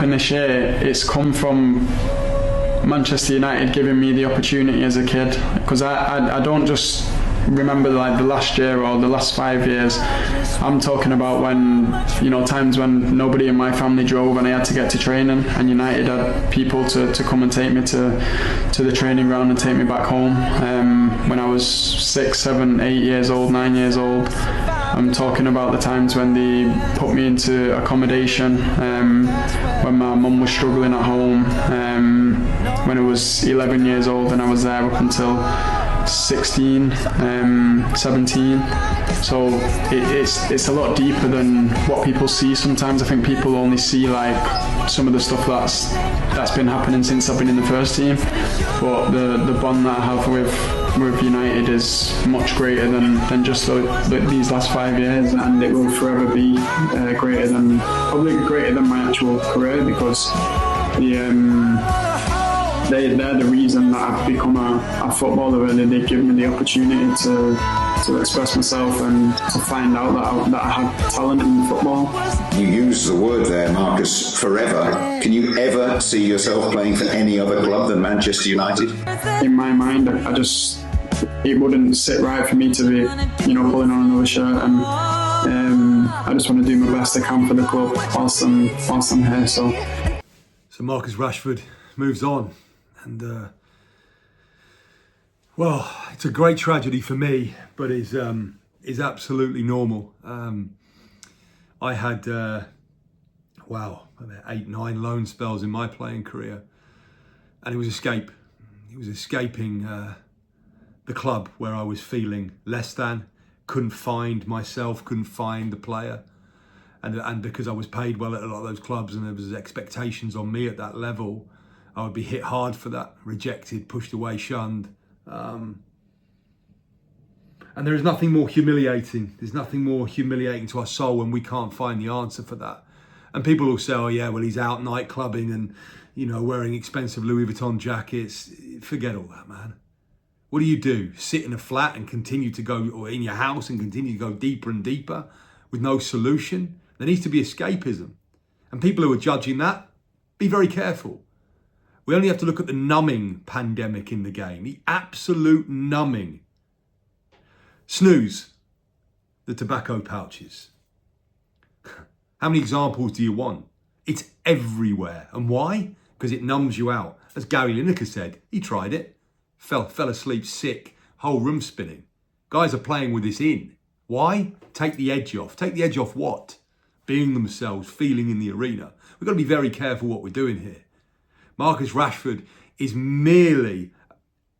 In this year, it's come from Manchester United giving me the opportunity as a kid, because I don't just remember like the last year or the last 5 years. I'm talking about when, times when nobody in my family drove and I had to get to training, and United had people to come and take me to the training ground and take me back home. When I was 6, 7, 8 years old, 9 years old. I'm talking about the times when they put me into accommodation, when my mum was struggling at home, when I was 11 years old, and I was there up until 16, 17. So it's a lot deeper than what people see sometimes. I think people only see like some of the stuff that's been happening since I've been in the first team, but the bond that I have with United is much greater than just these last 5 years, and it will forever be probably greater than my actual career, because they're the reason that I've become a footballer, and they've given me the opportunity to express myself and to find out that I have talent in football. You use the word there, Marcus, forever. Can you ever see yourself playing for any other club than Manchester United? In my mind, it wouldn't sit right for me to be, pulling on another shirt, and I just want to do my best I can for the club whilst I'm here. So Marcus Rashford moves on, and it's a great tragedy for me, but is absolutely normal. I had 8, 9 loan spells in my playing career, and it was escape. It was escaping the club where I was feeling less than, couldn't find myself, couldn't find the player. And because I was paid well at a lot of those clubs and there was expectations on me at that level, I would be hit hard for that, rejected, pushed away, shunned. And there is nothing more humiliating. There's nothing more humiliating to our soul when we can't find the answer for that. And people will say, oh yeah, well, he's out night clubbing and, wearing expensive Louis Vuitton jackets. Forget all that, man. What do? Sit in a flat and continue to go, or in your house and continue to go deeper and deeper with no solution? There needs to be escapism. And people who are judging that, be very careful. We only have to look at the numbing pandemic in the game, the absolute numbing. Snooze, the tobacco pouches. How many examples do you want? It's everywhere. And why? Because it numbs you out. As Gary Lineker said, he tried it. Fell asleep sick, whole room spinning. Guys are playing with this in. Why? Take the edge off. Take the edge off what? Being themselves, feeling in the arena. We've got to be very careful what we're doing here. Marcus Rashford is merely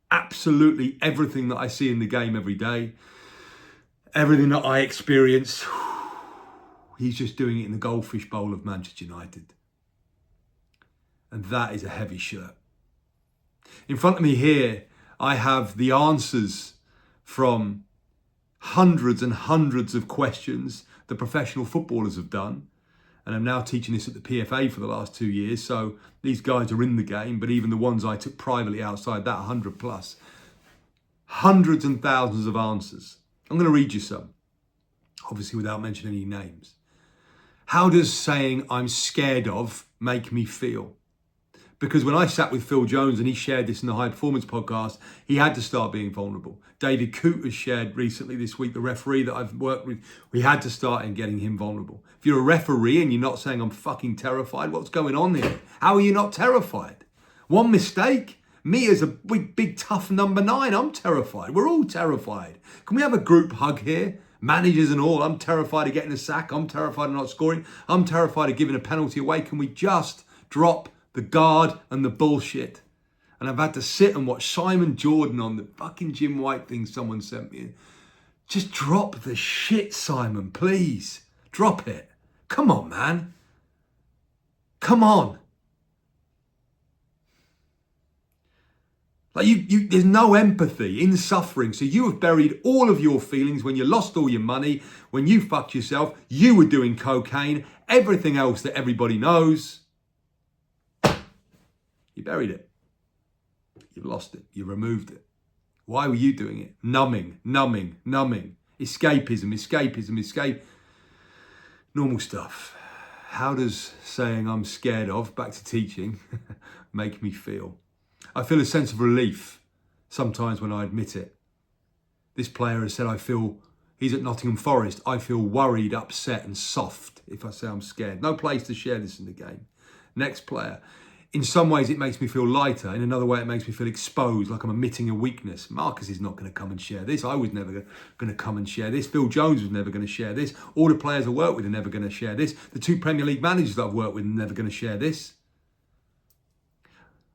absolutely everything that I see in the game every day. Everything that I experience. He's just doing it in the goldfish bowl of Manchester United. And that is a heavy shirt. In front of me here, I have the answers from hundreds and hundreds of questions that professional footballers have done. And I'm now teaching this at the PFA for the last 2 years. So these guys are in the game, but even the ones I took privately outside that, 100 plus. Hundreds and thousands of answers. I'm going to read you some, obviously without mentioning any names. How does saying I'm scared of make me feel? Because when I sat with Phil Jones and he shared this in the High Performance podcast, he had to start being vulnerable. David Coote has shared recently this week, the referee that I've worked with, we had to start in getting him vulnerable. If you're a referee and you're not saying I'm fucking terrified, what's going on here? How are you not terrified? One mistake? Me as a big tough number 9, I'm terrified. We're all terrified. Can we have a group hug here? Managers and all, I'm terrified of getting a sack. I'm terrified of not scoring. I'm terrified of giving a penalty away. Can we just drop the guard and the bullshit? And I've had to sit and watch Simon Jordan on the fucking Jim White thing someone sent me. Just drop the shit, Simon, please. Drop it. Come on, man. Come on. Like there's no empathy in suffering. So you have buried all of your feelings when you lost all your money, when you fucked yourself, you were doing cocaine, everything else that everybody knows. You buried it. You've lost it. You removed it. Why were you doing it? Numbing. Escapism. Normal stuff. How does saying I'm scared of, back to teaching, make me feel? I feel a sense of relief sometimes when I admit it. This player has said he's at Nottingham Forest. I feel worried, upset and soft if I say I'm scared. No place to share this in the game. Next player. In some ways it makes me feel lighter. In another way it makes me feel exposed, like I'm admitting a weakness. Marcus is not going to come and share this. I was never going to come and share this. Phil Jones was never going to share this. All the players I work with are never going to share this. The 2 Premier League managers that I've worked with are never going to share this.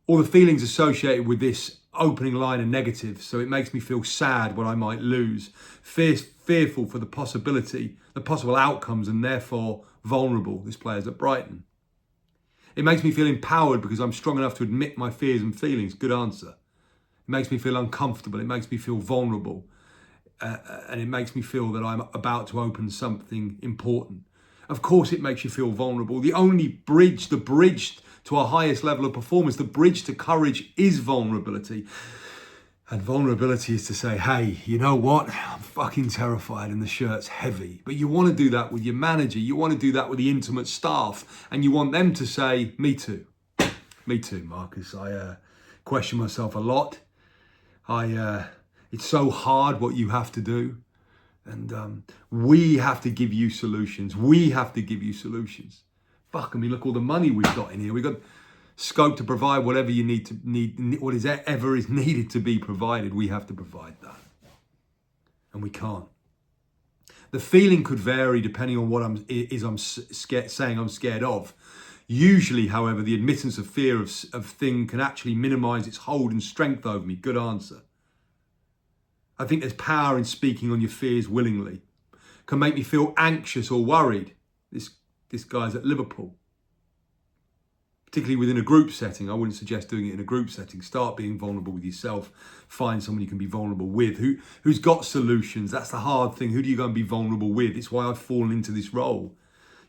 All the feelings associated with this opening line are negative, so it makes me feel sad what I might lose, fearful for the possible outcomes, and therefore vulnerable. This player's at Brighton. It makes me feel empowered because I'm strong enough to admit my fears and feelings. Good answer. It makes me feel uncomfortable. It makes me feel vulnerable. And it makes me feel that I'm about to open something important. Of course it makes you feel vulnerable. The bridge to our highest level of performance, the bridge to courage is vulnerability. And vulnerability is to say, hey, you know what? I'm fucking terrified and the shirt's heavy. But you want to do that with your manager. You want to do that with the intimate staff. And you want them to say, me too. Me too, Marcus. I question myself a lot. It's so hard what you have to do. And we have to give you solutions. We have to give you solutions. Fuck, I mean, look all the money we've got in here. We've got scope to provide whatever you need, what is ever is needed to be provided. We have to provide that. And we can't. The feeling could vary depending on what I'm saying I'm scared of. Usually, however, the admittance of fear of thing can actually minimize its hold and strength over me. Good answer. I think there's power in speaking on your fears willingly. Can make me feel anxious or worried. This guy's at Liverpool. Particularly within a group setting. I wouldn't suggest doing it in a group setting. Start being vulnerable with yourself. Find someone you can be vulnerable with. Who's got solutions? That's the hard thing. Who do you go and be vulnerable with? It's why I've fallen into this role.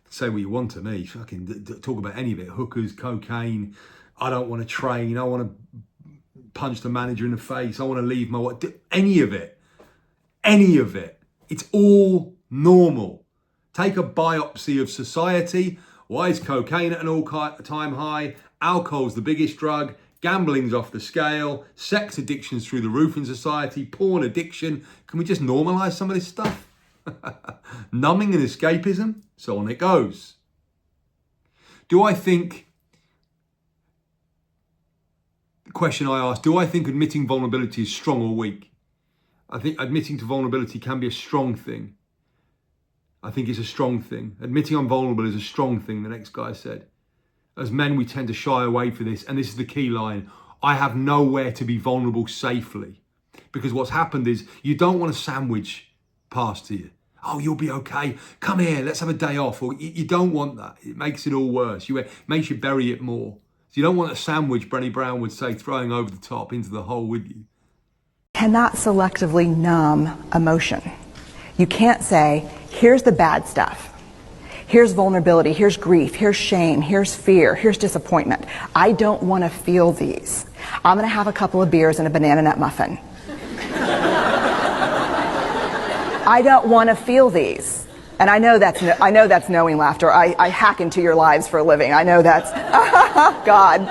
Say what you want to me. Fucking talk about any of it. Hookers, cocaine. I don't want to train. I want to punch the manager in the face. I want to leave my wife. Any of it. Any of it. It's all normal. Take a biopsy of society. Why is cocaine at an all-time high? Alcohol's the biggest drug. Gambling's off the scale. Sex addiction's through the roof in society. Porn addiction. Can we just normalise some of this stuff? Numbing and escapism. So on it goes. The question I asked, do I think admitting vulnerability is strong or weak? I think admitting to vulnerability can be a strong thing. I think it's a strong thing. Admitting I'm vulnerable is a strong thing, the next guy said. As men, we tend to shy away from this. And this is the key line. I have nowhere to be vulnerable safely. Because what's happened is you don't want a sandwich passed to you. Oh, you'll be okay. Come here, let's have a day off. Or you don't want that. It makes it all worse. It makes you bury it more. So you don't want a sandwich, Brenny Brown would say, throwing over the top into the hole with you. Cannot selectively numb emotion. You can't say, here's the bad stuff. Here's vulnerability, here's grief, here's shame, here's fear, here's disappointment. I don't want to feel these. I'm going to have a couple of beers and a banana nut muffin. I don't want to feel these. And I know that's knowing laughter. I hack into your lives for a living. I know that's, God.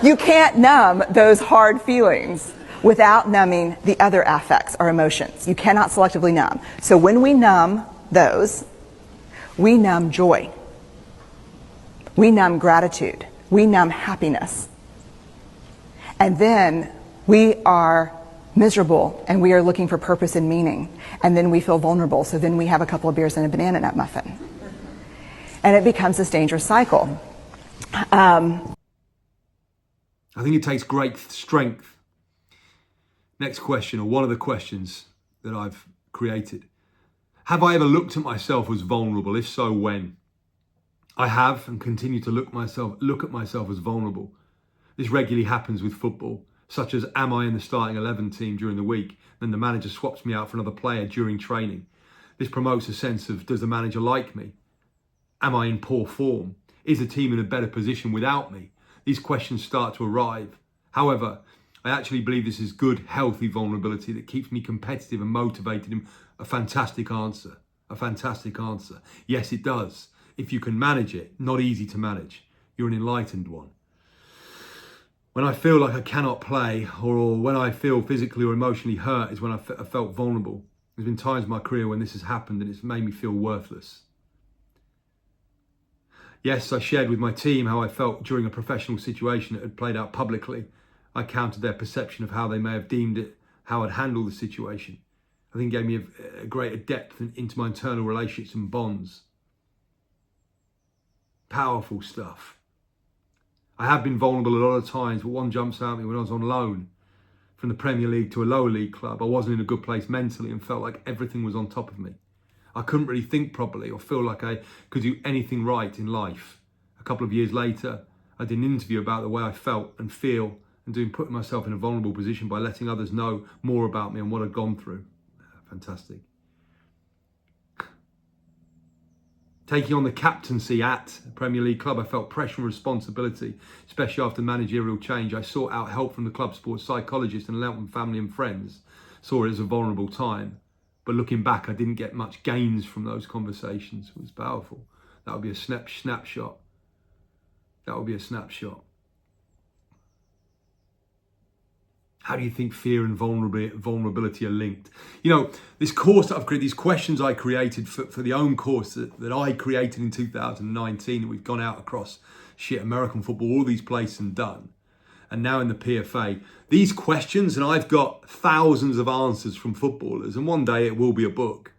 You can't numb those hard feelings without numbing the other affects or emotions. You cannot selectively numb. So when we numb those, we numb joy. We numb gratitude. We numb happiness. And then we are miserable and we are looking for purpose and meaning. And then we feel vulnerable. So then we have a couple of beers and a banana nut muffin. And it becomes this dangerous cycle. I think it takes great strength. Next question, or one of the questions that I've created. Have I ever looked at myself as vulnerable? If so, when? I have and continue to look at myself as vulnerable. This regularly happens with football, such as am I in the starting 11 team during the week? Then the manager swaps me out for another player during training. This promotes a sense of, does the manager like me? Am I in poor form? Is the team in a better position without me? These questions start to arrive. However, I actually believe this is good, healthy vulnerability that keeps me competitive and motivated. A fantastic answer. A fantastic answer. Yes, it does. If you can manage it, not easy to manage. You're an enlightened one. When I feel like I cannot play, or when I feel physically or emotionally hurt, is when I felt vulnerable. There's been times in my career when this has happened and it's made me feel worthless. Yes, I shared with my team how I felt during a professional situation that had played out publicly. I countered their perception of how they may have deemed it, how I'd handle the situation. I think it gave me a greater depth into my internal relationships and bonds. Powerful stuff. I have been vulnerable a lot of times, but one jumps out at me when I was on loan from the Premier League to a lower league club. I wasn't in a good place mentally and felt like everything was on top of me. I couldn't really think properly or feel like I could do anything right in life. A couple of years later, I did an interview about the way I felt and feel and putting myself in a vulnerable position by letting others know more about me and what I'd gone through. Fantastic. Taking on the captaincy at a Premier League club, I felt pressure and responsibility, especially after managerial change. I sought out help from the club sports psychologist and allowed family and friends. Saw it as a vulnerable time. But looking back, I didn't get much gains from those conversations. It was powerful. That would be a snapshot. That would be a snapshot. How do you think fear and vulnerability are linked? You know, this course that I've created, these questions I created for the own course that I created in 2019, that we've gone out across American football, all these places and done. And now in the PFA, these questions, and I've got thousands of answers from footballers, and one day it will be a book.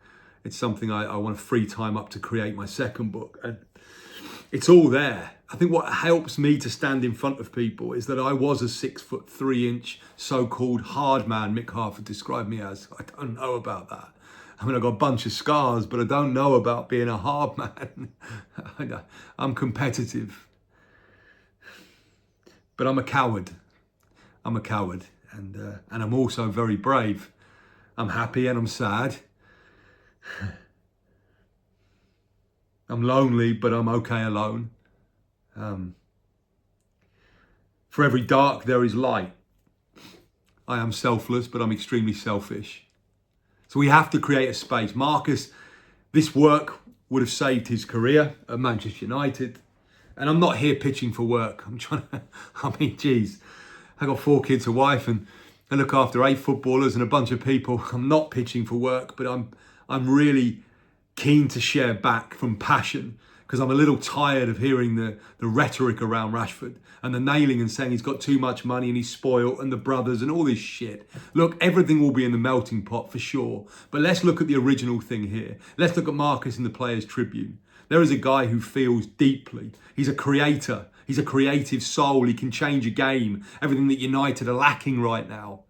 It's something I want to free time up to create my second book. And it's all there. I think what helps me to stand in front of people is that I was a 6'3" so-called hard man, Mick Harford described me as. I don't know about that. I mean, I've got a bunch of scars, but I don't know about being a hard man. I'm competitive. But I'm a coward. I'm a coward. And I'm also very brave. I'm happy and I'm sad. I'm lonely, but I'm okay alone. For every dark, there is light. I am selfless, but I'm extremely selfish. So we have to create a space. Marcus, this work would have saved his career at Manchester United. And I'm not here pitching for work. Geez, I got 4 kids, a wife, and I look after 8 footballers and a bunch of people. I'm not pitching for work, but I'm really keen to share back from passion, because I'm a little tired of hearing the rhetoric around Rashford and the nailing and saying he's got too much money and he's spoiled and the brothers and all this shit. Look, everything will be in the melting pot for sure. But let's look at the original thing here. Let's look at Marcus in the Players' Tribune. There is a guy who feels deeply. He's a creator. He's a creative soul. He can change a game. Everything that United are lacking right now.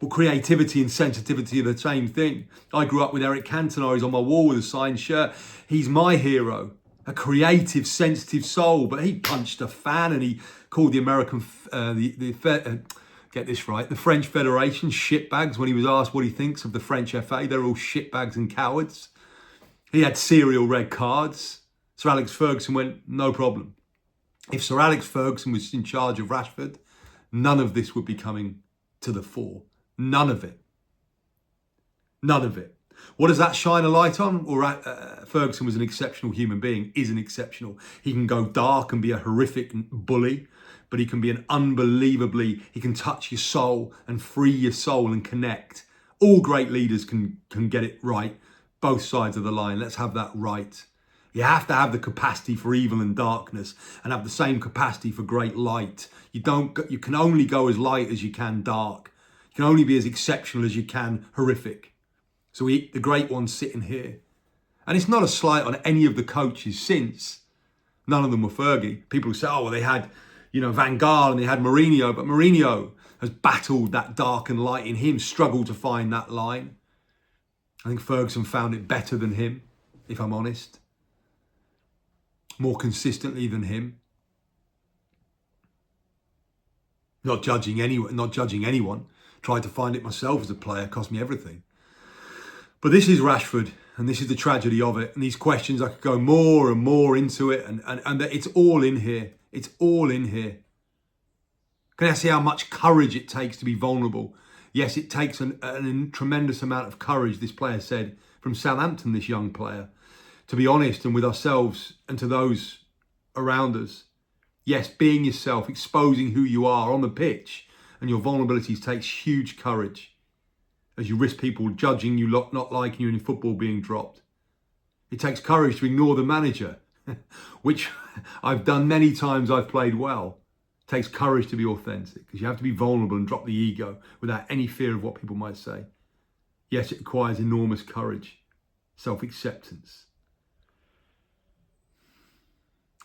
Well, creativity and sensitivity are the same thing. I grew up with Eric Cantona. He's on my wall with a signed shirt. He's my hero. A creative, sensitive soul. But he punched a fan and he called the American, get this right, the French Federation shitbags when he was asked what he thinks of the French FA. They're all shitbags and cowards. He had serial red cards. Sir Alex Ferguson went, no problem. If Sir Alex Ferguson was in charge of Rashford, none of this would be coming to the fore. None of it. None of it. What does that shine a light on? Well, Ferguson was an exceptional human being, is an exceptional. He can go dark and be a horrific bully, but he can be an unbelievably, he can touch your soul and free your soul and connect. All great leaders can get it right, both sides of the line. Let's have that right. You have to have the capacity for evil and darkness and have the same capacity for great light. You can only go as light as you can dark. You can only be as exceptional as you can horrific. So the great ones sitting here. And it's not a slight on any of the coaches since. None of them were Fergie. People who say, oh, well, they had, Van Gaal and they had Mourinho. But Mourinho has battled that dark and light in him, struggled to find that line. I think Ferguson found it better than him, if I'm honest. More consistently than him. Not judging anyone. Tried to find it myself as a player, cost me everything. But this is Rashford, and this is the tragedy of it. And these questions, I could go more and more into it, and it's all in here. It's all in here. Can I see how much courage it takes to be vulnerable? Yes, it takes a tremendous amount of courage, this player said, from Southampton, this young player. To be honest and with ourselves and to those around us, yes, being yourself, exposing who you are on the pitch and your vulnerabilities takes huge courage as you risk people judging you, not liking you in football being dropped. It takes courage to ignore the manager, which I've done many times. I've played well. It takes courage to be authentic because you have to be vulnerable and drop the ego without any fear of what people might say. Yes, it requires enormous courage, self-acceptance.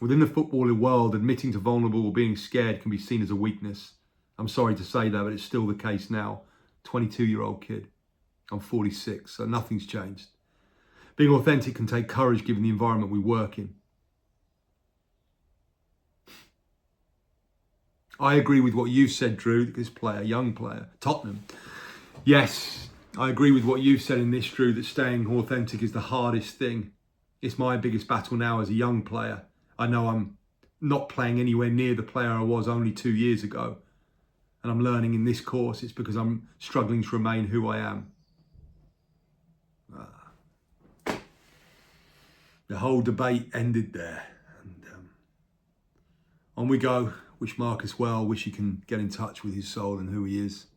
Within the footballing world, admitting to vulnerable or being scared can be seen as a weakness. I'm sorry to say that, but it's still the case now. 22-year-old kid. I'm 46, so nothing's changed. Being authentic can take courage given the environment we work in. I agree with what you've said, Drewe, this player, young player, Tottenham. Yes, I agree with what you've said in this, Drewe, that staying authentic is the hardest thing. It's my biggest battle now as a young player. I know I'm not playing anywhere near the player I was only 2 years ago. And I'm learning in this course, it's because I'm struggling to remain who I am. The whole debate ended there. And on we go. Wish Marcus well. Wish he can get in touch with his soul and who he is.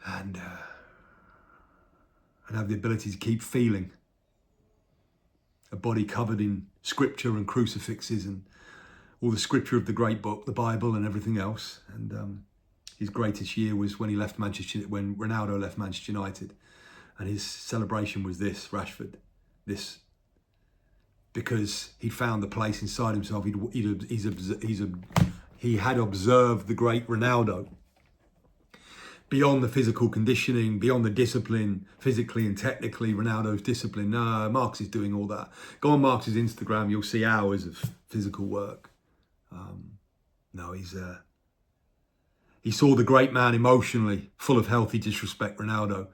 And have the ability to keep feeling. A body covered in scripture and crucifixes and all the scripture of the great book, the Bible and everything else. And his greatest year was when when Ronaldo left Manchester United. And his celebration was this, Rashford, this. Because he'd found the place inside himself. He had observed the great Ronaldo. Beyond the physical conditioning, beyond the discipline, physically and technically, Ronaldo's discipline. No, Marcus is doing all that. Go on Marcus's Instagram, you'll see hours of physical work. He saw the great man emotionally, full of healthy disrespect, Ronaldo.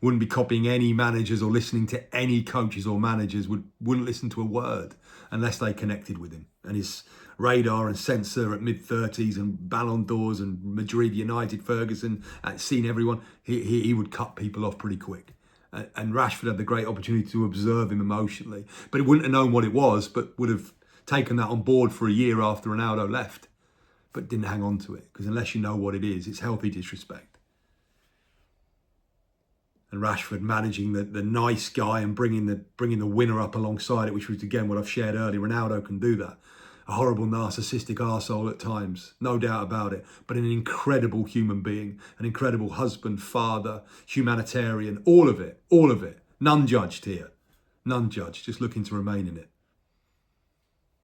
Wouldn't be copying any managers or listening to any coaches or managers, wouldn't listen to a word unless they connected with him. And his radar and sensor at mid-30s and Ballon d'Ors and Madrid United, Ferguson, seen everyone, he would cut people off pretty quick. And Rashford had the great opportunity to observe him emotionally. But he wouldn't have known what it was, but would have taken that on board for a year after Ronaldo left. But didn't hang on to it, because unless you know what it is, it's healthy disrespect. And Rashford managing the nice guy and bringing the winner up alongside it, which was, again, what I've shared earlier. Ronaldo can do that. A horrible narcissistic arsehole at times, no doubt about it, but an incredible human being, an incredible husband, father, humanitarian, all of it, none judged here. None judged, just looking to remain in it.